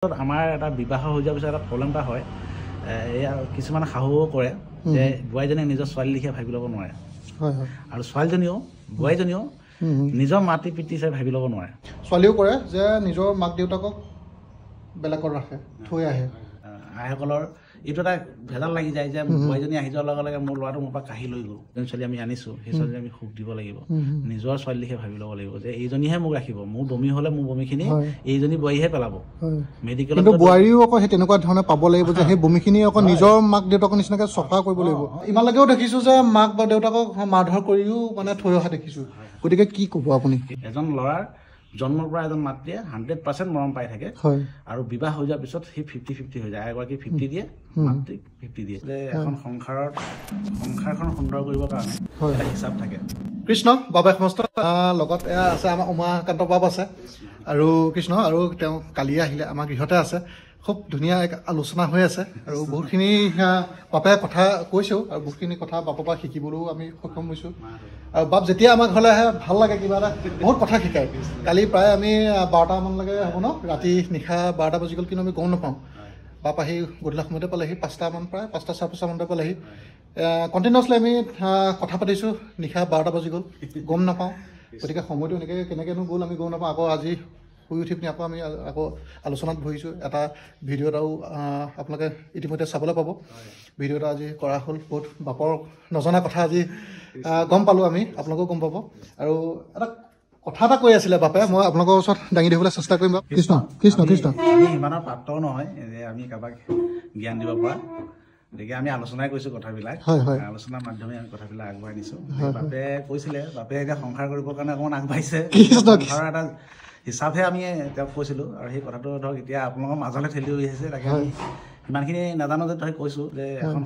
আমাৰ এটা বিবাহ হৈ যোৱাৰ পিছত এটা প্ৰব্লেম এটা হয় এয়া কিছুমান শাহুও কৰে যে বোৱাৰীজনীক নিজৰ ছোৱালী লিখে ভাবি ল'ব নোৱাৰে আৰু ছোৱালীজনীও বোৱাৰীজনীও নিজৰ মাতৃ পিতৃ হিচাপে ভাবি ল'ব নোৱাৰে ছোৱালীও কৰে যে নিজৰ মাক দেউতাকক বেলেগত ৰাখে থৈ আহে আইসকলৰ এইটো এটা ভেজাল লাগি যায় যে বোৱাৰীজনী আহি যোৱাৰ লগে লগে মোৰ ল'ৰাটো মোৰ পৰা কাঢ়ি লৈ গ'ল যোন ছোৱালী আমি আনিছোঁ সেই ছোৱালী আমি সুখ দিব লাগিব নিজৰ ছোৱালী লিখে ভাবি ল'ব লাগিব যে এইজনীহে মোক ৰাখিব মোৰ বমি হ'লে মোৰ বমিখিনি এইজনী বোৱাৰীহে পেলাব মেডিকেলত বোৱাৰীও আকৌ সেই তেনেকুৱা ধৰণে পাব লাগিব যে সেই বমিখিনি আকৌ নিজৰ মাক দেউতাকৰ নিচিনাকৈ চফা কৰিব লাগিব ইমানলৈকেও দেখিছোঁ যে মাক বা দেউতাকক মাৰধৰ কৰিও মানে থৈ অহা দেখিছোঁ গতিকে কি ক'ব আপুনি এজন ল'ৰাৰ জন্মৰ পৰা এজন মাতৃয়ে 100% মৰম পাই থাকে আৰু বিবাহ হৈ যোৱাৰ পিছত সেই 50-50 হৈ যায় এগৰাকী 50 দিয়ে মাতৃক 50 দিয়ে যে এখন সংসাৰখন সুন্দৰ কৰিবৰ কাৰণে এটা হিচাপ থাকে কৃষ্ণ বাবা সমস্ত লগত আছে আমাৰ উমাকান্ত বাব আছে আৰু কৃষ্ণ আৰু তেওঁ কালিয়ে আহিলে আমাৰ গৃহতে আছে খুব ধুনীয়া এক আলোচনা হৈ আছে আৰু বহুতখিনি বাপে কথা কৈছেও আৰু বহুতখিনি কথা বাপৰ পৰা শিকিবলৈও আমি সক্ষম হৈছোঁ আৰু বাপ যেতিয়া আমাৰ ঘৰলৈ আহে ভাল লাগে কিবা এটা বহুত কথা শিকায় কালি প্ৰায় আমি 12টামানলৈকে হ'ব ন ৰাতি নিশা 12টা বাজি গ'ল কিন্তু আমি গম নাপাওঁ বাপ আহি গধূলা সময়তে পালেহি 5টামান প্ৰায় 5:30 পালেহি কণ্টিনিউৱাছলি আমি কথা পাতিছোঁ নিশা 12টা বাজি গ'ল গম নাপাওঁ গতিকে সময়টো এনেকৈ কেনেকৈনো গ'ল আমি গম নাপাওঁ আকৌ আজি শুই উঠি পিনি আকৌ আমি আকৌ আলোচনাত বহিছোঁ এটা ভিডিঅ' এটাও আপোনালোকে ইতিমধ্যে চাবলৈ পাব ভিডিঅ' এটা আজি কৰা হ'ল বহুত বাপৰ নজনা কথা আজি গম পালোঁ আমি আপোনালোকেও গম পাব আৰু এটা কথা এটা কৈ আছিলে বাপে মই আপোনালোকৰ ওচৰত দাঙি দিবলৈ চেষ্টা কৰিম কৃষ্ণ কৃষ্ণ কৃষ্ণ ইমানৰ পাত্ৰও নহয় যে আমি কাৰোবাক জ্ঞান দিব পৰা গতিকে আমি আলোচনাই কৰিছোঁ কথাবিলাক আলোচনাৰ মাধ্যমে আমি কথাবিলাক আগবঢ়াই নিছোঁ বাপে কৈছিলে বাপে এতিয়া সংসাৰ কৰিবৰ কাৰণে অকণমান আগবাঢ়িছে সংসাৰৰ এটা হিচাপহে আমি তেওঁক কৈছিলোঁ আৰু সেই কথাটো ধৰক এতিয়া আপোনালোকৰ মাজলৈ ঠেলি হৈ আহিছে তাকে আমি সিমানখিনি নাজানো যে তই কৈছোঁ যে এখন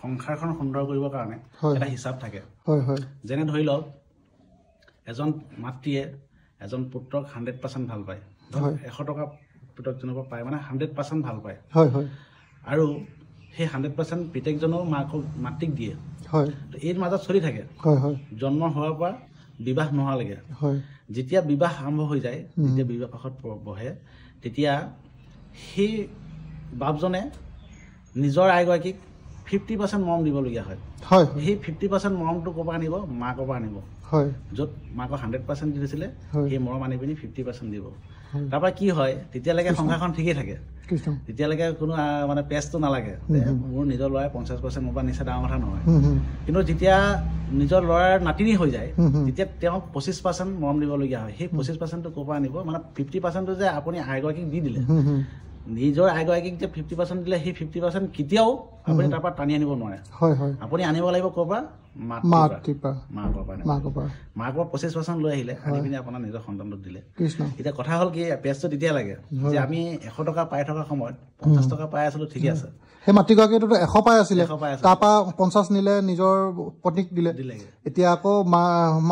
সংসাৰখন সুন্দৰ কৰিবৰ কাৰণে এটা হিচাপ থাকে যেনে ধৰি লওক এজন মাতৃয়ে এজন পুত্ৰক 100% ভাল পায় 100 টকা পুত্ৰক যেনেকুৱা পায় মানে 100% ভাল পায় আৰু সেই 100% পিতেকজনেও মাতৃক দিয়ে এই মাজত চলি থাকে জন্ম হোৱাৰ পৰা বিবাহ নোহোৱালৈকে যেতিয়া বিবাহ আৰম্ভ হৈ যায় যেতিয়া বিবাহ পাশত বহে তেতিয়া সেই বাপজনে নিজৰ আইগৰাকীক 50% মৰম দিবলগীয়া হয় সেই 50% মৰমটো ক'ৰ পৰা আনিব মাকৰ পৰা আনিব য'ত মাকক 100% দি দিছিলে সেই মৰম আনি পিনি 50% দিব তাৰপৰা কি হয় তেতিয়ালৈকে সংসাৰখন ঠিকেই থাকে তেতিয়ালৈকে কোনো মানে পেজটো নালাগে মোৰ নিজৰ ল'ৰাই 50% মোৰ পৰা নিচা ডাঙৰ কথা নহয় কিন্তু যেতিয়া নিজৰ ল'ৰাৰ নাতিনি হৈ যায় তেতিয়া তেওঁক 25% মৰম দিবলগীয়া হয় সেই 25%টো ক'ৰ পৰা আনিব মানে 50%টো যে আপুনি আইগৰাকীক দি দিলে নিজৰ আইগৰাকীক যে 50% দিলে সেই 50% কেতিয়াও আপুনি তাৰ পৰা টানি আনিব নোৱাৰে আপুনি আনিব লাগিব ক'ৰ পৰা মাকৰ 25% লৈ আহিলে আনি পিনি আপোনাৰ নিজৰ সন্তানটোক দিলে এতিয়া কথা হ'ল কি পেজটো তেতিয়া লাগে যে আমি 100 টকা পাই থকা সময়ত 50 টকা পাই আছিলো ঠিকে আছে সেই মাতৃগৰাকীটো 100 পাই আছিলে তাৰপৰা 50 নিলে নিজৰ পত্নীক দিলে এতিয়া আকৌ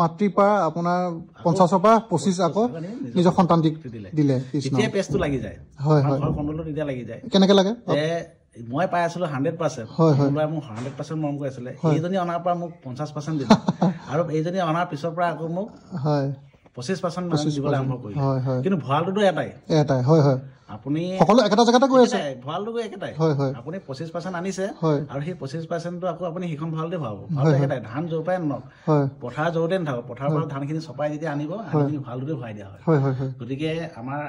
মাতৃৰ পৰা আপোনাৰ 50ৰ পৰা 25 আকৌ নিজৰ সন্তানটিক দিলে তেতিয়া পেজটো লাগি যায় ঘৰ কণ্ট্ৰলটো তেতিয়া লাগি যায় কেনেকৈ লাগে যে মই পাই আছিলো 100% মোক 100% মৰম কৰি আছিলে এইজনী অনাৰ পৰা মোক 50% দিলে আৰু এইজনী অনাৰ পিছৰ পৰা আকৌ মোক 25% দিবলৈ আৰম্ভ কৰিলে কিন্তু ভঁৰালটোতো এটাই আপুনি সকলো একেটা জেগাতে গৈ আছে ভঁৰালটো একেটাই আপুনি 25% আনিছে আৰু সেই 25%টো আকৌ আপুনি সেইখন ভঁৰালতে ভৰাব ভঁৰালটো একেটাই ধান য'ৰ পৰাই আনক পথাৰ য'তে নাথাকক পথাৰৰ পৰা ধানখিনি চপাই যেতিয়া আনিব আনি ভঁৰালটোতে ভৰাই দিয়া হয় গতিকে আমাৰ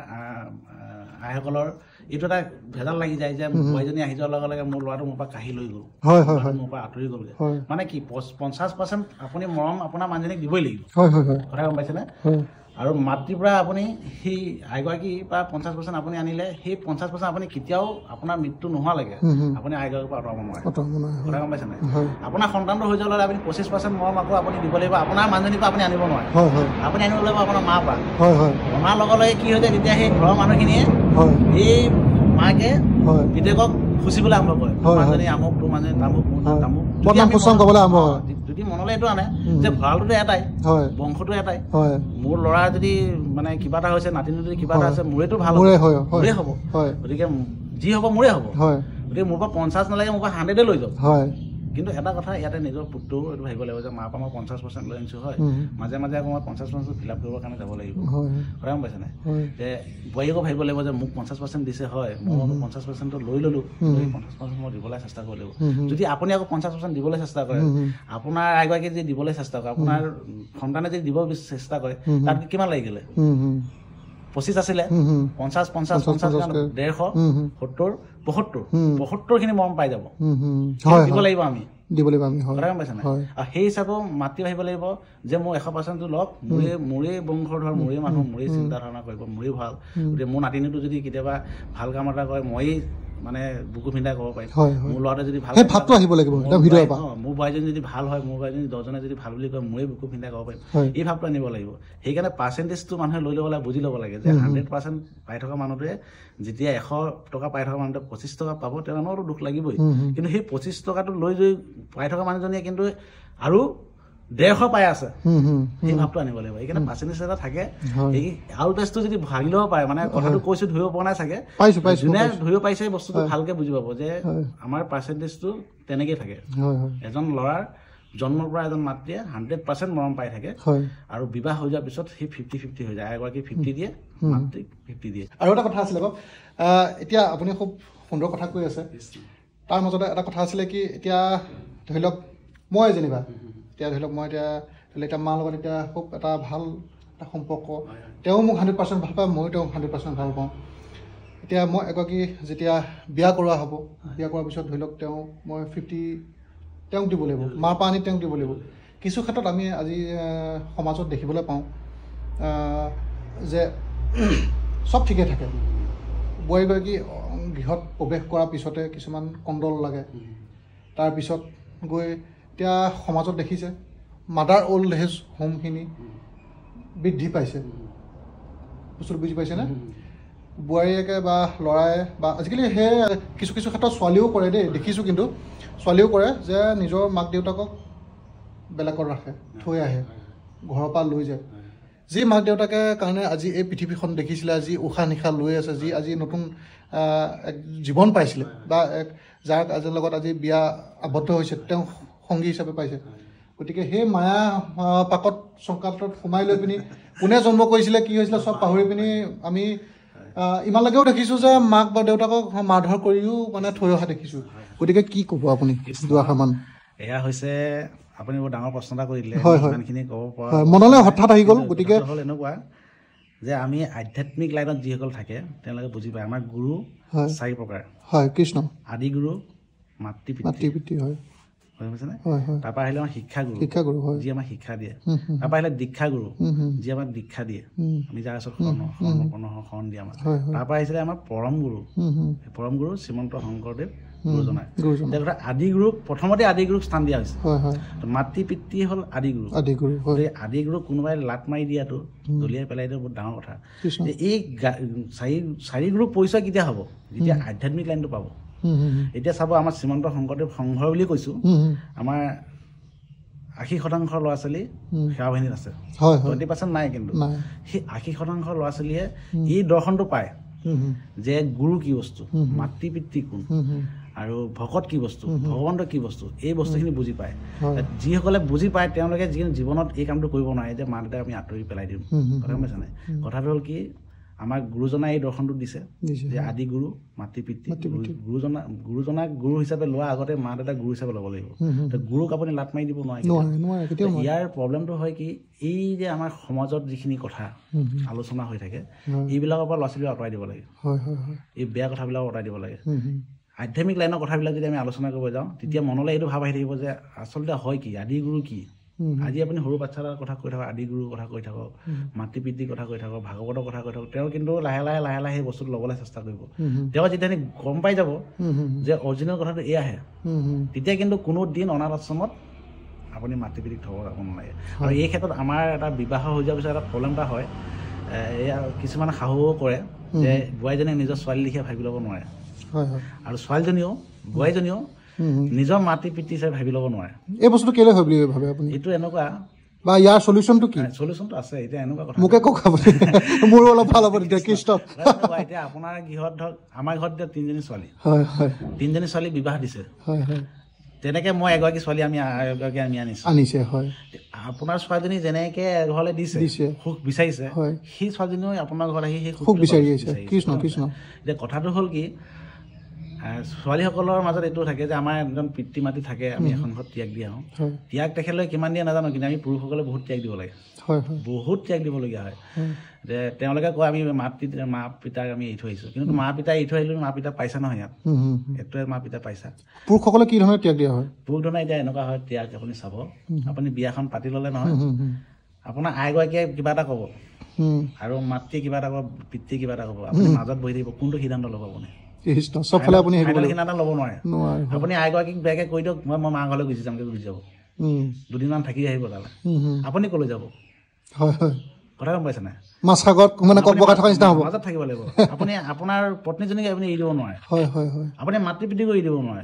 আইসকলৰ এইটো এটা ভেজাল লাগি যায় যে বোৱাৰীজনী আহি যোৱাৰ লগে লগে মোৰ ল'ৰাটো মোৰ পৰা কাঢ়ি লৈ গ'ল মোৰ পৰা আঁতৰি গ'লগৈ মানে কি 50% আপুনি মৰম আপোনাৰ মানুহজনীক দিবই লাগিব কথা গম পাইছেনে আৰু মাতৃৰ পৰা আপুনি সেই আইগৰাকী পৰা 50% আপুনি আনিলে সেই 50% আপুনি কেতিয়াও আপোনাৰ মৃত্যু নোহোৱালৈকে আপুনি আইগৰাকীৰ পৰা আঁতৰাব নোৱাৰে কথা গম পাইছেনে আপোনাৰ সন্তানটো হৈ যোৱাৰ লগে আপুনি 25% মৰম আকৌ আপুনি দিব লাগিব আপোনাৰ মানুহজনীৰ পৰা আপুনি আনিব নোৱাৰে আপুনি আনিব লাগিব আপোনাৰ মাৰ পৰা মাৰ লগে লগে কি হৈ যায় তেতিয়া সেই ঘৰৰ মানুহখিনিয়ে এই মাকে পিতেকক খুচিবলৈ আৰম্ভ কৰে মানুহজনী আমুক তোৰ মানুহজনী তামুক যদি মনলৈ এইটো আনে যে ভঁৰালটোতো এটাই বংশটো এটাই মোৰ ল'ৰা যদি মানে কিবা এটা হৈছে নাতিনি যদি কিবা এটা আছে মোৰেতো ভাল মোৰে হ'ব গতিকে যি হ'ব মোৰে হ'ব গতিকে মোৰ পৰা 50 নালাগে মোৰ পৰা 100 লৈ যাওক কিন্তু এটা কথা ইয়াতে নিজৰ পুত্ৰও এইটো ভাবিব লাগিব যে মাৰ পৰা মই 50% লৈ আনিছোঁ হয় মাজে মাজে আকৌ মই 50% ফিল আপ কৰিবৰ কাৰণে যাব লাগিব কথা গম পাইছে নাই যে বোৱাৰীকো ভাবিব লাগিব যে মোক 50% দিছে হয় মই 50%টো লৈ ল'লোঁ 50% মই দিবলৈ চেষ্টা কৰিব লাগিব যদি আপুনি আকৌ 50% দিবলৈ চেষ্টা কৰে আপোনাৰ এগৰাকী যদি দিবলৈ চেষ্টা কৰে আপোনাৰ সন্তানে যদি দিব চেষ্টা কৰে তাত কিমান লাগিলে 25 আছিলে 50 50 50 150 70 75 খিনি মৰম পাই যাব দিব লাগিব আমি কথা গম পাইছে নাই আৰু সেই হিচাপেও মাতৃ ভাবিব লাগিব যে মোৰ 100%টো লওক মোৰে বংশৰ ধৰ মোৰে মানুহ মোৰে চিন্তা ধাৰণা কৰিব মোৰে ভাল গতিকে মোৰ নাতিনীটো যদি কেতিয়াবা ভাল কাম এটা কৰে মই মানে বুকু ভিন্দাই ক'ব পাৰিম মোৰ ল'ৰাটোৱে যদি ভাল ভাৱটো আহিব লাগিব মোৰ বোৱাৰীজনী যদি ভাল হয় মোৰ বোৱাৰীজনী 10জনে যদি ভাল বুলি কয় মোৰে বুকু ভিন্দাই ক'ব পাৰিম এই ভাৱটো আনিব লাগিব সেইকাৰণে পাৰ্চেণ্টেজটো মানুহে লৈ ল'ব লাগে বুজি ল'ব লাগে যে 100% পাই থকা মানুহটোৱে যেতিয়া 100 টকা পাই থকা মানুহটোৱে 25 টকা পাব তেওঁৰো দুখ লাগিবই কিন্তু সেই 25 টকাটো লৈ যদি পাই থকা মানুহজনীয়ে কিন্তু আৰু 150 পাই আছে সেই ভাৱটো আনিব লাগিব এইকাৰণে পাৰ্চেণ্টেজ এটা থাকে এই আউট বেছটো যদি ভাগি ল'ব পাৰে মানে কথাটো কৈছোঁ ধৰিব পৰা নাই চাগে যোনে ধৰিব পাৰিছে বস্তুটো ভালকে বুজি পাব যে আমাৰ পাৰ্চেণ্টেজটো তেনেকেই থাকে এজন ল'ৰাৰ জন্মৰ পৰা এজন মাতৃয়ে 100% মৰম পাই থাকে আৰু বিবাহ হৈ যোৱাৰ পিছত সেই 50-50 হৈ যায় এগৰাকী 50 দিয়ে মাতৃক 50 দিয়ে আৰু এটা কথা আছিলে এতিয়া আপুনি খুব সুন্দৰ কথা কৈ আছে তাৰ মাজতে এটা কথা আছিলে কি এতিয়া ধৰি লওক মই যেনিবা এতিয়া ধৰি লওক মই এতিয়া মাৰ লগত এতিয়া খুব এটা ভাল এটা সম্পৰ্ক তেওঁ মোক 100% ভাল পায় ময়ো তেওঁক 100% ভাল পাওঁ এতিয়া মই এগৰাকী যেতিয়া বিয়া কৰোৱা হ'ব বিয়া কৰাৰ পিছত ধৰি লওক মই 50 তেওঁক দিব লাগিব মাৰ পৰা আনি তেওঁক দিব লাগিব কিছু ক্ষেত্ৰত আমি আজি সমাজত দেখিবলৈ পাওঁ যে চব ঠিকে থাকে বোৱাৰীগৰাকী গৃহত প্ৰৱেশ কৰাৰ পিছতে কিছুমান কণ্ডল লাগে তাৰপিছত গৈ এতিয়া সমাজত দেখিছে মাদাৰ অল্ড এজ হোমখিনি বৃদ্ধি পাইছে বস্তুটো বুজি পাইছেনে বোৱাৰীয়েকে বা ল'ৰাই বা আজিকালি সেই কিছু ক্ষেত্ৰত ছোৱালীও কৰে দেই দেখিছোঁ কিন্তু ছোৱালীও কৰে যে নিজৰ মাক দেউতাকক বেলেগত ৰাখে থৈ আহে ঘৰৰ পৰা লৈ যায় যি মাক দেউতাকে কাৰণে আজি এই পৃথিৱীখন দেখিছিলে যি উশাহ নিশাহ লৈ আছে যি আজি নতুন এক জীৱন পাইছিলে বা যাৰ লগত আজি বিয়া আবদ্ধ হৈছে তেওঁ সংগী হিচাপে পাইছে গতিকে সেই মায়া পাকত সংকাতত সোমাই লৈ পিনি কোনে জন্ম কৰিছিলে কি হৈছিলে চব পাহৰি পিনি আমি ইমানলৈকেও দেখিছোঁ যে মাক বা দেউতাকক মাৰধৰ কৰিও মানে থৈ অহা দেখিছোঁ গতিকে কি ক'ব আপুনি দুআষাৰমান এয়া হৈছে আপুনি বৰ ডাঙৰ প্ৰশ্ন এটা কৰিলে ইমানখিনি ক'ব পৰা মনলৈ হঠাৎ আহি গ'ল গতিকে হ'ল এনেকুৱা যে আমি আধ্যাত্মিক লাইনত যিসকল থাকে তেওঁলোকে বুজি পায় আমাৰ গুৰু 4 প্ৰকাৰ হয় কৃষ্ণ আদি গুৰু মাতৃ পিতৃ হয় তাৰপৰা আহিলে আমাৰ শিক্ষাগুৰু যি আমাক শিক্ষা দিয়ে তাৰপৰা আহিলে দীক্ষাগুৰু যি আমাক দীক্ষা দিয়ে আমি যাৰ ওচৰত শৰণ দিয়ে আমাক তাৰপৰা আহিছিলে আমাৰ পৰম গুৰু শ্ৰীমন্ত শংকৰদেৱ গুৰুজনাই আদি গুৰুক প্ৰথমতে আদি গুৰুক স্থান দিয়া হৈছে মাতৃ পিতৃ হ'ল আদি গুৰু আদি গুৰুক কোনোবাই লাট মাৰি দিয়াটো দলিয়াই পেলাই দিয়া বহুত ডাঙৰ কথা এই 4 গুৰুক পৰিচয় কেতিয়া হ'ব যেতিয়া আধ্যাত্মিক লাইনটো পাব এতিয়া চাব আমাৰ শ্ৰীমন্ত শংকৰদেৱ সংঘ বুলি কৈছোঁ আমাৰ 80% ল'ৰা ছোৱালী সেৱা বাহিনীত আছে 20% নাই কিন্তু সেই 80% ল'ৰা ছোৱালীয়ে এই দৰ্শনটো পায় যে গুৰু কি বস্তু মাতৃ পিতৃ কোন আৰু ভকত কি বস্তু ভগৱন্ত কি বস্তু এই বস্তুখিনি বুজি পায় যিসকলে বুজি পায় তেওঁলোকে যিখিনি জীৱনত এই কামটো কৰিব নোৱাৰে যে মা দেউতাক আমি আঁতৰি পেলাই দিম কথা পাইছে নাই কথাটো হ'ল কি আমাৰ গুৰুজনাই এই দৰ্শনটো দিছে যে আদি গুৰু মাতৃ পিতৃ গুৰুজনাক গুৰু হিচাপে লোৱাৰ আগতে মা দেউতাক গুৰু হিচাপে ল'ব লাগিব গুৰুক আপুনি লাট মাৰি দিব নোৱাৰে ইয়াৰ প্ৰব্লেমটো হয় কি এই যে আমাৰ সমাজত যিখিনি কথা আলোচনা হৈ থাকে এইবিলাকৰ পৰা ল'ৰা ছোৱালীক আঁতৰাই দিব লাগে এই বেয়া কথাবিলাক আঁতৰাই দিব লাগে আধ্যাত্মিক লাইনৰ কথাবিলাক যদি আমি আলোচনা কৰিব যাওঁ তেতিয়া মনলৈ এইটো ভাৱ আহি থাকিব যে আচলতে হয় কি আদি গুৰু কি আজি আপুনি সৰু বাচ্ছা এটাৰ কথা কৈ থাকক আদি গুৰুৰ কথা কৈ থাকক মাতৃ পিতৃৰ কথা কৈ থাকক ভাগৱতৰ কথা কৈ থাকক তেওঁ কিন্তু লাহে লাহে সেই বস্তুটো ল'বলৈ চেষ্টা কৰিব তেওঁ যেতিয়া গম পাই যাব যে অৰিজিনেল কথাটো এয়াহে তেতিয়া কিন্তু কোনো দিন অনাথ আশ্ৰমত আপুনি মাতৃ পিতৃক থ'ব যাব নালাগে আৰু এই ক্ষেত্ৰত আমাৰ এটা বিবাহ হৈ যোৱাৰ পিছত এটা প্ৰব্লেম এটা হয় এয়া কিছুমান শাহুও কৰে যে বোৱাৰীজনীক নিজৰ ছোৱালী লিখিয়া ভাবি ল'ব নোৱাৰে আৰু ছোৱালীজনীও বোৱাৰীজনীও নিজৰ মাতৃ পিতৃ হিচাপে ভাবি ল'ব নোৱাৰে এই বস্তুটো কেলে হয় বুলি ভাবে আপুনি এইটো এনেকুৱা বা ইয়াৰ সলিউশনটো কি সলিউশনটো আছে এতিয়া এনেকুৱা কথা মোকে কওক আপুনি মোৰ অলপ ভাল হ'ব তেতিয়া কৃষ্ণ এতিয়া আপোনাৰ গৃহত ধৰক আমাৰ ঘৰত এতিয়া 3জনী ছোৱালী হয় 3জনী ছোৱালী বিবাহ দিছে তেনেকৈ মই এগৰাকী ছোৱালী আমি আনিছে হয় আপোনাৰ ছোৱালীজনী যেনেকৈ ঘৰলৈ দিছে সুখ বিচাৰিছে সেই ছোৱালীজনীও আপোনাৰ ঘৰত আহি সেই সুখ বিচাৰি আহিছে কৃষ্ণ কৃষ্ণ এতিয়া কথাটো হ'ল কি ছোৱালীসকলৰ মাজত এইটো থাকে যে আমাৰ এজন পিতৃ মাতৃ থাকে আমি এখন ঘৰত ত্যাগ দি আহোঁ ত্যাগ তেখেতলৈ কিমান দিয়ে নাজানো কিন্তু আমি পুৰুষসকলে বহুত ত্যাগ দিব লাগে বহুত ত্যাগ দিবলগীয়া হয় যে তেওঁলোকে কয় আমি মা পিতাক আমি এৰি থৈ আহিছোঁ কিন্তু মা পিতাই এৰি থৈ আহিলোঁ মা পিতা পাইছা নহয় ইয়াত এইটোৱে মা পিতা পাইছা পুৰুষসকলে কি ধৰণে ত্যাগ দিয়া হয় পুৰুষ ধৰণে এতিয়া এনেকুৱা হয় ত্যাগ আপুনি চাব আপুনি বিয়াখন পাতি ল'লে নহয় আপোনাৰ আইগৰাকীয়ে কিবা এটা ক'ব আৰু মাতৃয়ে কিবা এটা ক'ব পিতৃয়ে কিবা এটা ক'ব আপুনি মাজত বহি থাকিব কোনটো সিদ্ধান্ত ল'ব আপুনি চবফালে আপুনি সিদ্ধান্ত ল'ব নোৱাৰে আপুনি আইগৰাকীক বেয়াকৈ কৈ দিয়ক মই মা ঘৰলৈ গুচি যামগৈ গুচি যাব দুদিনমান থাকি আহিব তালৈ আপুনি ক'লৈ যাব কথা গম পাইছে নাই মাজত থাকিব লাগিব আপুনি আপোনাৰ পত্নীজনীক আপুনি এৰি দিব নোৱাৰে আপুনি মাতৃ পিতৃকো এৰি দিব নোৱাৰে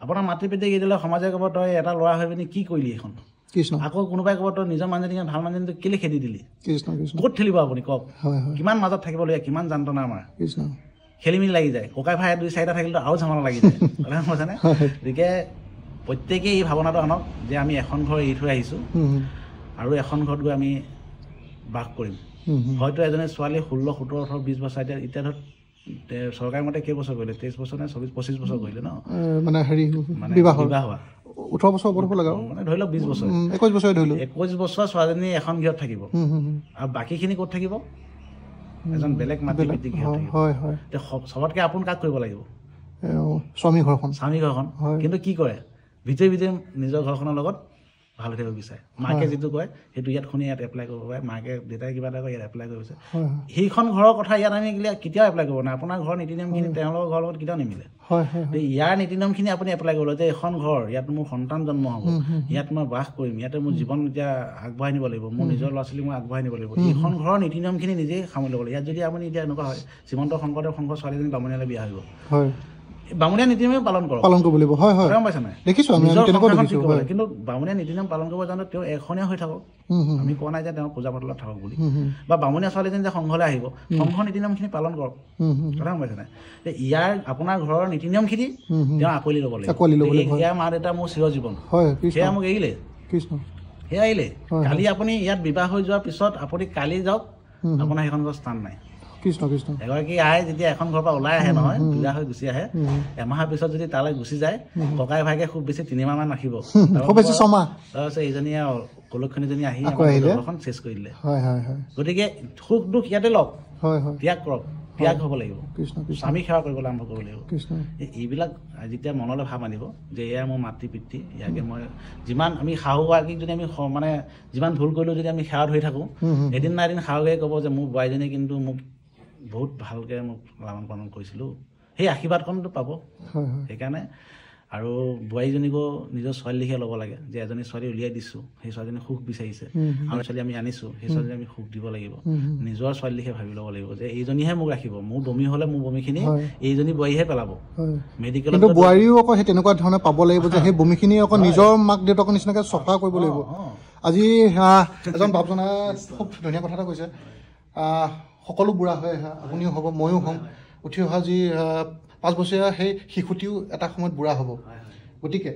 আপোনাৰ মাতৃ পিতৃক এৰি দিলে সমাজে ক'ব তই এটা ল'ৰা হৈ পিনি কি কৰিলি এইখন আকৌ কোনোবাই ক'ব তই নিজৰ মানুহজনীক ভাল মানুহজনীক কেলে খেদি দিলি ক'ত ঠেলিব আপুনি কওক কিমান মাজত থাকিব লাগিব কিমান যন্ত্ৰণা আমাৰ খেলি মেলি লাগি যায় ককাই ভাই 2-4টা থাকিলেতো আৰু ঝামেলা লাগি যায় কথা গম পাইছেনে গতিকে প্ৰত্যেকেই এই ভাৱনাটো আনক যে আমি এখন ঘৰ এৰি থৈ আহিছোঁ আৰু এখন ঘৰত গৈ আমি বাস কৰিম হয়তো এজনী ছোৱালী 16, 17, 18, 20 বছৰ এতিয়া ধৰক চৰকাৰী মতে কেইবছৰ কৰিলে 23 বছৰ নে 25 বছৰ কৰিলে ন মানে হেৰি বিবাহ হোৱা 18 বছৰ হ'ব লাগে মানে ধৰি লওক 20 বছৰ 21 বছৰ ধৰিলো 21 বছৰ ছোৱালীজনী এখন ঘৰত থাকিব আৰু বাকীখিনি ক'ত থাকিব এজন বেলেগ মাতৃ পিতৃ ঘৰত থাকিব চবতকৈ আপোন কাক কৰিব লাগিব স্বামী ঘৰখন কিন্তু কি কৰে ভিতৰি নিজৰ ঘৰখনৰ লগত ভাল হৈ থাকিব বিচাৰে মাকে যিটো কয় সেইটো ইয়াত শুনি ইয়াত এপ্লাই কৰিব পাৰে মাকে দেউতাই কিবা এটা কয় ইয়াত এপ্লাই কৰিব বিচাৰে সেইখন ঘৰৰ কথা ইয়াত আমি কেতিয়াও এপ্লাই কৰিব নাই আপোনাৰ ঘৰৰ নীতি নিয়মখিনি তেওঁলোকৰ ঘৰৰ লগত কেতিয়াও নিমিলে ইয়াৰ নীতি নিয়মখিনি আপুনি এপ্লাই কৰিব যে এখন ঘৰ ইয়াত মোৰ সন্তান জন্ম হ'ব ইয়াত মই বাস কৰিম ইয়াতে মোৰ জীৱন এতিয়া আগবঢ়াই নিব লাগিব মোৰ নিজৰ ল'ৰা ছোৱালী মই আগবঢ়াই নিব লাগিব এইখন ঘৰৰ নীতি নিয়মখিনি নিজেই সামৰি ল'ব লাগিব ইয়াত যদি আপুনি এতিয়া এনেকুৱা হয় শ্ৰীমন্ত শংকৰদেৱ শংকৰ ছোৱালীজনী বামুণীয়ালৈ বিয়া হৈ গ'ল বামুণীয়া নীতি নিয়ম পালন কৰিব লাগিব গম পাইছে নাই কিন্তু বামুণীয়া নীতি নিয়ম পালন কৰিব জানো তেওঁ এখনীয়া হৈ থাকক আমি কোৱা নাই যে তেওঁ পূজা পাতলত থাকক বুলি বা বামুণীয়া ছোৱালীজনী যে সংঘলৈ আহিব সংঘৰ নীতি নিয়মখিনি পালন কৰক কথা গম পাইছে নাই ইয়াৰ আপোনাৰ ঘৰৰ নীতি নিয়মখিনি তেওঁ আঁকোৱালি ল'ব লাগিব ইয়াৰ মা দেউতা মোৰ চিৰজীৱন সেয়া মোক এৰিলে সেয়া এৰিলে কালি আপুনি ইয়াত বিবাহ হৈ যোৱাৰ পিছত আপুনি কালি যাওক আপোনাৰ সেইখন ঘৰ স্থান নাই এগৰাকী আই যেতিয়া এখন ঘৰৰ পৰা ওলাই আহে নহয় বিয়া হৈ গুচি আহে এমাহৰ পিছত যদি তালৈ গুচি যায় ককাই ভাইকে খুব বেছি 3 মাহমান ৰাখিব তাৰপিছত এইজনীয়ে কলক্ষণীজনী আহি ঘৰখন চেচ কৰি দিলে গতিকে সুখ দুখ ইয়াতে লওক ত্যাগ কৰক ত্যাগ হ'ব লাগিব স্বামী সেৱা কৰিবলৈ আৰম্ভ কৰিব লাগিব এইবিলাক যেতিয়া মনলৈ ভাৱ আনিব যে এয়া মোৰ মাতৃ পিতৃ ইয়াকে মই যিমান আমি শাহুগৰাকীক যদি আমি মানে যিমান ভুল কৰিলেও যদি আমি সেৱা ধৰি থাকোঁ এদিন না এদিন শাহুগৰাকীয়ে ক'ব যে মোৰ বোৱাৰীজনীয়ে কিন্তু মোক বহুত ভালকৈ মোক লালন পালন কৰিছিলোঁ সেই আশীৰ্বাদকণটো পাব সেইকাৰণে আৰু বোৱাৰীজনীকো নিজৰ ছোৱালী লিখিয়ে ল'ব লাগে যে এজনী ছোৱালী উলিয়াই দিছোঁ সেই ছোৱালীজনী সুখ বিচাৰিছে আৰু ছোৱালী আমি আনিছোঁ সেই ছোৱালীজনী আমি সুখ দিব লাগিব নিজৰ ছোৱালী লিখিয়ে ভাবি ল'ব লাগিব যে এইজনীহে মোক ৰাখিব মোৰ বমি হ'লে মোৰ বমিখিনি এইজনী বোৱাৰীহে পেলাব মেডিকেলত বোৱাৰীও আকৌ সেই তেনেকুৱা ধৰণে পাব লাগিব যে সেই বমিখিনি আকৌ নিজৰ মাক দেউতাকৰ নিচিনাকৈ চফা কৰিব লাগিব আজি এজন ভাৱজনা খুব ধুনীয়া কথা এটা কৈছে সকলো বুঢ়া হৈ আহা আপুনিও হ'ব ময়ো হ'ম উঠি অহা যি 5 বছৰীয়া সেই শিশুটিও এটা সময়ত বুঢ়া হ'ব গতিকে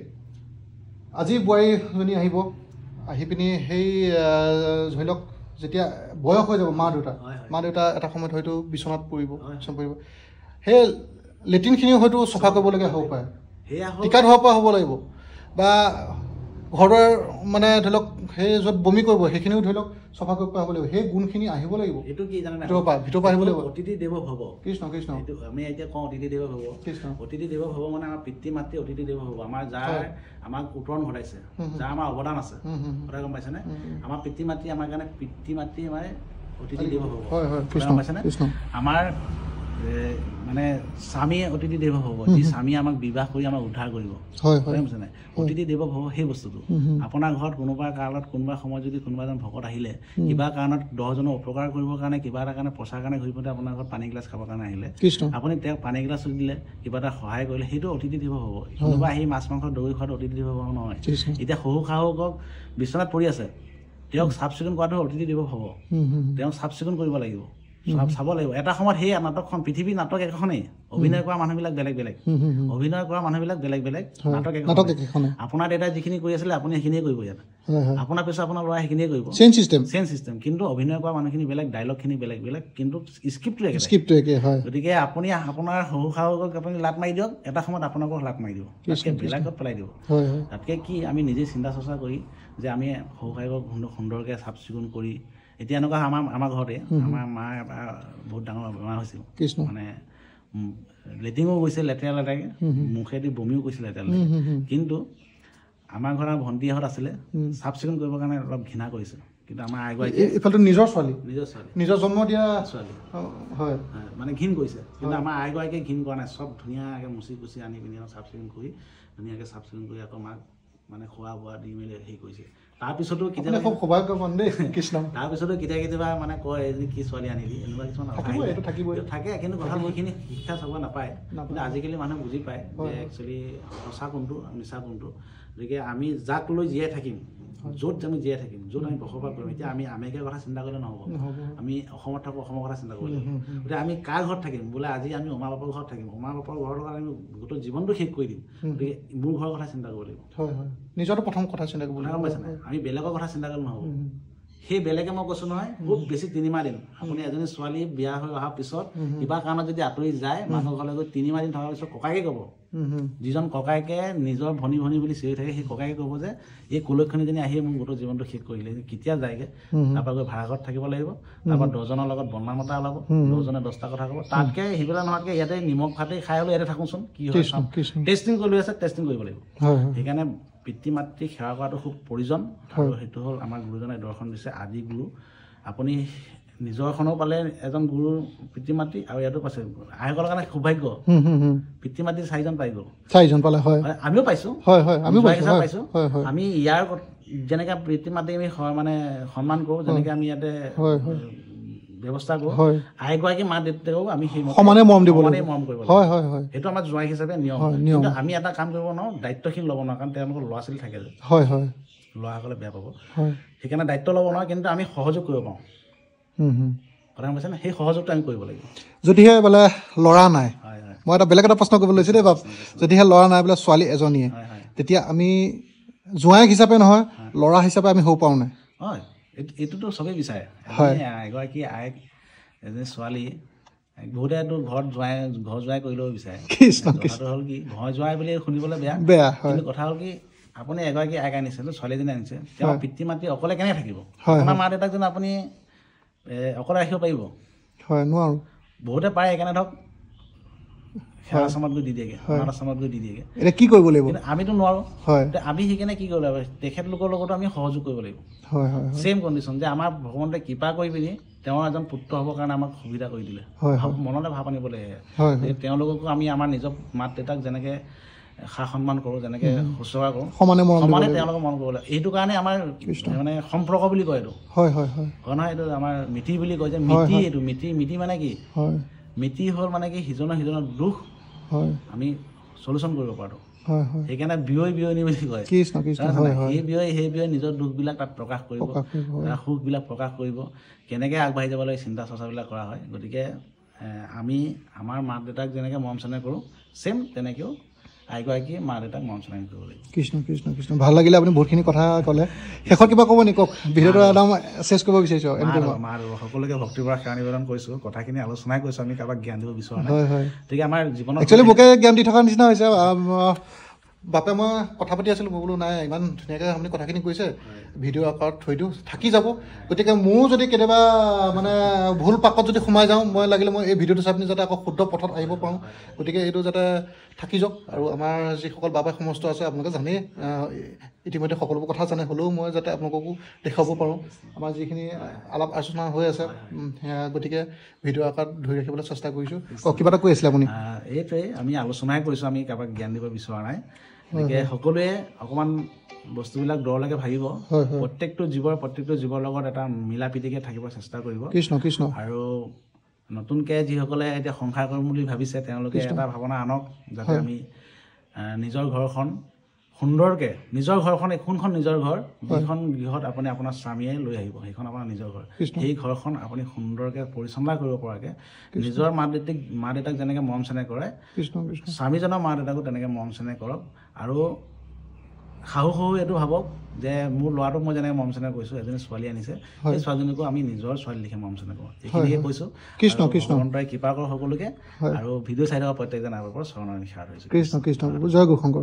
আজি বোৱাৰীজনী আহিব আহি পিনি সেই ধৰি লওক যেতিয়া বয়স হৈ যাব মা দেউতা এটা সময়ত হয়তো বিচনাত পৰিব সেই লেট্ৰিনখিনিও হয়তো চফা কৰিবলগীয়া হ'ব পাৰে টিকা ধোৱাৰ পৰা হ'ব লাগিব বা ঘৰৰ মানে ধৰি লওক সেই য'ত বমি কৰিব সেইখিনিও ধৰি লওক চফা কৰিব পৰা হ'ব লাগিব সেই গুণখিনি আহিব লাগিব এইটো কি জানে ভিতৰৰ পৰা আহিব লাগিব অতিথি দেৱ ভৱ কৃষ্ণ এইটো আমি এতিয়া কওঁ অতিথি দেৱ ভৱ অতিথি দেৱ ভৱ মানে আমাৰ পিতৃ মাতৃ অতিথি দেৱ ভৱ আমাৰ যাৰ আমাক উত্তৰণ ঘটাইছে যাৰ আমাৰ অৱদান আছে কথা গম পাইছেনে আমাৰ পিতৃ মাতৃ আমাৰ কাৰণে পিতৃ মাতৃ মানে অতিথি দেৱ ভৱ গম পাইছেনে আমাৰ মানে স্বামী অতিথি দেৱ ভৱ যি স্বামী আমাক বিবাহ কৰি আমাক উদ্ধাৰ কৰিব বুজিছে নাই অতিথি দেৱ ভৱ সেই বস্তুটো আপোনাৰ ঘৰত কোনোবা কাৰণত কোনোবা সময়ত যদি কোনোবা এজন ভকত আহিলে কিবা কাৰণত 10জনৰ উপকাৰ কৰিবৰ কাৰণে কিবা এটা কাৰণে পইচাৰ কাৰণে ঘূৰি ফুৰোঁতে আপোনাৰ ঘৰত পানী গিলাচ খাবৰ কাৰণে আহিলে আপুনি তেওঁক পানী গিলাচ দিলে কিবা এটা সহায় কৰিলে সেইটো অতিথি দেৱ ভৱ কোনোবা আহি মাছ মাংস দৈ খোৱাটো অতিথি দেৱ ভৱ নহয় এতিয়া শহু শাহুকক বিচনাত পৰি আছে তেওঁক চাফ চিকুণ কৰাটো অতিথি দেৱ ভৱ তেওঁক চাফ চিকুণ কৰিব লাগিব চাব লাগিব এটা সময়ত সেই নাটকখন পৃথিৱীৰ নাটক একেখনেই অভিনয় কৰা মানুহবিলাক বেলেগ বেলেগ অভিনয় কৰা মানুহবিলাক বেলেগ বেলেগ নাটক একেখনেই আপোনাৰ দেউতাই যিখিনি কৰি আছিলে আপুনি সেইখিনিয়ে কৰিব ইয়াত আপোনাৰ পিছত আপোনাৰ ল'ৰাই সেইখিনিয়ে কৰিব চেম চিষ্টেম কিন্তু অভিনয় কৰা মানুহখিনি বেলেগ ডাইলগখিনি বেলেগ বেলেগ কিন্তু স্ক্ৰিপ্টটো একে গতিকে আপুনি আপোনাৰ সৰু শাহুকক আপুনি লাট মাৰি দিয়ক এটা সময়ত আপোনাকো লাট মাৰি দিব তাতকৈ বেলেগত পেলাই দিব তাতকৈ কি আমি নিজে চিন্তা চৰ্চা কৰি যে আমি সৰু শাহুকক সুন্দৰকৈ চাফ চিকুণ কৰি এতিয়া এনেকুৱা আমাৰ ঘৰতে আমাৰ মাৰ এবাৰ বহুত ডাঙৰ বেমাৰ হৈছিল মানে লেট্ৰিনো গৈছে লেতেৰাকৈ মুখেদি বমিও কৰিছিলে লেতেৰাকৈ কিন্তু আমাৰ ঘৰৰ ভণ্টিহঁত আছিলে চাফ চিকুণ কৰিবৰ কাৰণে অলপ ঘৃণা কৰিছিল কিন্তু আমাৰ আইগৰাকীয়ে এইফালে নিজৰ ছোৱালী নিজৰ জন্ম দিয়া ছোৱালী হয় মানে ঘিণ কৰিছে কিন্তু আমাৰ আইগৰাকীয়ে ঘিণ কৰা নাই চব ধুনীয়াকৈ মুচি কুচি আনি পিনি চাফ চিকুণ কৰি ধুনীয়াকৈ চাফ চিকুণ কৰি আকৌ মাক মানে খোৱা বোৱা দি মেলি হেৰি কৰিছে তাৰপিছতো কেতিয়াবা কেতিয়াবা মানে কয় যে কি ছোৱালী আনিলি এনেকুৱা কিছুমান থাকে কিন্তু কথা সেইখিনি শিক্ষা চাব নাপায় কিন্তু আজিকালি মানুহে বুজি পায় যে একচুৱেলি সঁচা কোনটো মিছা কোনটো গতিকে আমি যাক লৈ জীয়াই থাকিম য'ত আমি জীয়াই থাকিম য'ত আমি বসবাস কৰিম এতিয়া আমি আমেৰিকাৰ কথা চিন্তা কৰিলে নহ'ব আমি অসমত থাকোঁ অসমৰ কথা চিন্তা কৰিব লাগিব গতিকে আমি কাৰ ঘৰত থাকিম বোলে আজি আমি উমা বাপৰ ঘৰত থাকিম উমা বাপৰ ঘৰৰ লগত আমি গোটেই জীৱনটো শেষ কৰি দিম গতিকে মোৰ ঘৰৰ কথা চিন্তা কৰিব লাগিব নিজৰটো প্ৰথম কথা চিন্তা কৰিব গম পাইছে নাই আমি বেলেগৰ কথা চিন্তা কৰিলে নহ'ব সেই বেলেগে মই কৈছোঁ নহয় খুব বেছি 3 মাহ দিন আপুনি এজনী ছোৱালী বিয়া হৈ অহাৰ পিছত কিবা কাৰণত যদি আঁতৰি যায় মানুহৰ ঘৰলৈ গৈ 3 মাহ দিন থকাৰ পিছত ককাকে ক'ব যিজন ককায়েকে নিজৰ ভনী বুলি চিঞৰি থাকে সেই ককাকে ক'ব যে এই কুলক্ষণীজনী আহি মোৰ গোটেই জীৱনটো শেষ কৰিলে কেতিয়া যায়গৈ তাৰপৰা গৈ ভাড়া ঘৰত থাকিব লাগিব তাৰপৰা 10জনৰ লগত বন্না মতা ওলাব 10জনে 10টা কথা ক'ব তাতকৈ সেইবিলাক নোহোৱাকৈ ইয়াতে নিমখ ভাতেই খাই হ'লেও ইয়াতে থাকোঁচোন কি হয় টেষ্টিং কৰি লৈ আছে টেষ্টিং কৰিব লাগিব সেইকাৰণে পিতৃ মাতৃক সেৱা কৰাটো খুব প্ৰয়োজন আৰু সেইটো হ'ল আমাৰ গুৰুজনে দৰ্শন দিছে আদি গুৰু আপুনি নিজৰখনো পালে এজন গুৰু পিতৃ মাতৃ আৰু ইয়াতো পাইছে আইসকলৰ কাৰণে সৌভাগ্য পিতৃ মাতৃ 4জন পাই গ'ল 4জন পালে আমিও পাইছোঁ পাইছোঁ আমি ইয়াৰ যেনেকৈ পিতৃ মাতৃ আমি মানে সন্মান কৰোঁ যেনেকৈ আমি ইয়াতে ব্যৱস্থা কৰোঁ আইগৰাকী মা দেউতাকক আমি সেই সমানে মৰম কৰিব সেইটো আমাৰ জোঁৱাই হিচাপে নিয়ম কিন্তু আমি এটা কাম কৰিব নোৱাৰোঁ দায়িত্বশীল ল'ব নোৱাৰোঁ কাৰণ তেওঁলোকৰ ল'ৰা ছোৱালী থাকে যে ল'ৰাসকলে বেয়া পাব সেইকাৰণে দায়িত্ব ল'ব নোৱাৰোঁ কিন্তু আমি সহযোগ কৰিব পাৰোঁ কথা কৈছে না সেই সহযোগটো আমি কৰিব লাগিব যদিহে বোলে ল'ৰা নাই মই এটা বেলেগ এটা প্ৰশ্ন কৰিব লৈছোঁ দেই বাপ যদিহে ল'ৰা নাই বোলে ছোৱালী এজনীয়ে তেতিয়া আমি জোঁৱাই হিচাপে নহয় ল'ৰা হিচাপে আমি হ'ব পাৰোঁ নাই হয় এইটোতো চবেই বিচাৰে এগৰাকী আইক এজনী ছোৱালী বহুতেতো ঘৰ জোঁৱাই কৰি ল'ব বিচাৰে কথাটো হ'ল কি ঘৰ জোঁৱাই বুলি শুনিবলৈ বেয়া কিন্তু কথা হ'ল কি আপুনি এগৰাকী আইক আনিছে ছোৱালীজনী আনিছে তেওঁৰ পিতৃ মাতৃ অকলে কেনেকৈ থাকিব আপোনাৰ মা দেউতাক যেন আপুনি অকলে ৰাখিব পাৰিব নোৱাৰোঁ বহুতে পাৰে সেইকাৰণে ধৰক সেৱা আশ্ৰমত গৈ দি দিয়েগৈ আশ্ৰমত গৈ দি দিয়েগৈ এতিয়া কি কৰিব লাগিব আমিতো নোৱাৰোঁ আমি সেইকাৰণে কি কৰিব লাগিব তেখেতলোকৰ লগতো আমি সহযোগ কৰিব লাগিব ছেইম কণ্ডিশ্যন যে আমাৰ ভগৱন্তে কৃপা কৰি পিনি তেওঁৰ এজন পুত্ৰ হ'বৰ কাৰণে আমাক সুবিধা কৰি দিলে মনলৈ ভাৱ আনিবলৈ তেওঁলোককো আমি আমাৰ নিজৰ মাক দেউতাক যেনেকৈ সা সন্মান কৰোঁ যেনেকৈ শুশ্ৰূষা কৰোঁ সমানে তেওঁলোকক মন কৰিব লাগে এইটো কাৰণে আমাৰ মানে সম্পৰ্ক বুলি কয় এইটো হয় নহয় এইটো আমাৰ মিতি বুলি কয় যে মিতি এইটো মিতি মানে কি মিতি হ'ল মানে কি সিজনৰ দুখ আমি চলিউশ্যন কৰিব পাৰোঁ সেইকাৰণে বিয়নী বুলি কয় সেই বিয়ৈ নিজৰ দুখবিলাক তাত প্ৰকাশ কৰিব সুখবিলাক প্ৰকাশ কৰিব কেনেকৈ আগবাঢ়ি যাব লাগে চিন্তা চৰ্চাবিলাক কৰা হয় গতিকে আমি আমাৰ মাক দেউতাক যেনেকৈ মৰম চেনেহ কৰোঁ ছেম তেনেকৈও আইগৰাকী মা দেউতাক মৰম চেনেহ কৰিব লাগিব কৃষ্ণ ভাল লাগিলে আপুনি বহুতখিনি কথা ক'লে শেষত কিবা ক'ব নেকি কওক ভিডিঅ'টো একদম চেছ কৰিব বিচাৰিছোঁ সকলোকে ভক্তিৰ পৰা সেৱা নিবেদন কৰিছোঁ কথাখিনি আলোচনাই কৰিছোঁ আমি কাৰোবাক জ্ঞান দিব বিচৰা নাই গতিকে আমাৰ জীৱনত একচুৱেলি মোকে জ্ঞান দি থকাৰ নিচিনা হৈছে বাপে মই কথা পাতি আছিলোঁ মই বোলো নাই ইমান ধুনীয়াকৈ আপুনি কথাখিনি কৈছে ভিডিঅ' আকাৰত থৈ দিওঁ থাকি যাব গতিকে মোৰো যদি কেতিয়াবা মানে ভুল পাকত যদি সোমাই যাওঁ মই লাগিলে মই এই ভিডিঅ'টো চাই পিনি যাতে আকৌ শুদ্ধ পথত আহিব পাৰোঁ গতিকে এইটো যাতে থাকি যাওক আৰু আমাৰ যিসকল বাবাই সমস্ত আছে আপোনালোকে জানেই ইতিমধ্যে সকলোবোৰ কথা জানে হ'লেও মই যাতে আপোনালোককো দেখুৱাব পাৰোঁ আমাৰ যিখিনি আলাপ আলোচনা হৈ আছে গতিকে ভিডিঅ' আকাৰত ধৰি ৰাখিবলৈ চেষ্টা কৰিছোঁ কিবা এটা কৈ আছিলে আপুনি এইটোৱে আমি আলোচনাই কৰিছোঁ আমি কাৰোবাক জ্ঞান দিব বিচৰা নাই গতিকে সকলোৱে অকণমান বস্তুবিলাক দৰলৈকে ভাবিব প্ৰত্যেকটো জীৱৰ লগত এটা মিলা প্ৰীতিকৈ থাকিব চেষ্টা কৰিব কৃষ্ণ আৰু নতুনকৈ যিসকলে এতিয়া সংসাৰ কৰিম বুলি ভাবিছে তেওঁলোকে এটা ভাৱনা আনক যাতে আমি নিজৰ ঘৰখন সুন্দৰকে নিজৰ ঘৰখন কোনখন নিজৰ ঘৰ যিখন গৃহত আপুনি আপোনাৰ স্বামীয়ে লৈ আহিব সেইখন আপোনাৰ নিজৰ ঘৰ সেই ঘৰখন আপুনি সুন্দৰকে পৰিচালনা কৰিব পৰাকে নিজৰ মা দেউতাক যেনেকে মৰম চেনেহ কৰে স্বামীজনৰ মা দেউতাকো তেনেকে মৰম চেনেহ কৰক আৰু শাহু এইটো ভাবক যে মোৰ ল'ৰাটোক মই যেনেকে মৰম চেনেহ কৰিছো এজনী ছোৱালী আনিছে সেই ছোৱালীজনীকো আমি নিজৰ ছোৱালী লিখে মৰম চেনেহ কৰোঁ এইখিনিয়ে কৈছো ভগৱন্তই কৃপা কৰক সকলোকে আৰু ভিডিঅ' চাই থকা প্ৰত্যেকজন আগৰ পৰা চৰণৰ নিশা হৈছো কৃষ্ণ কৃষ্ণ জয় গুৰু শংকৰ।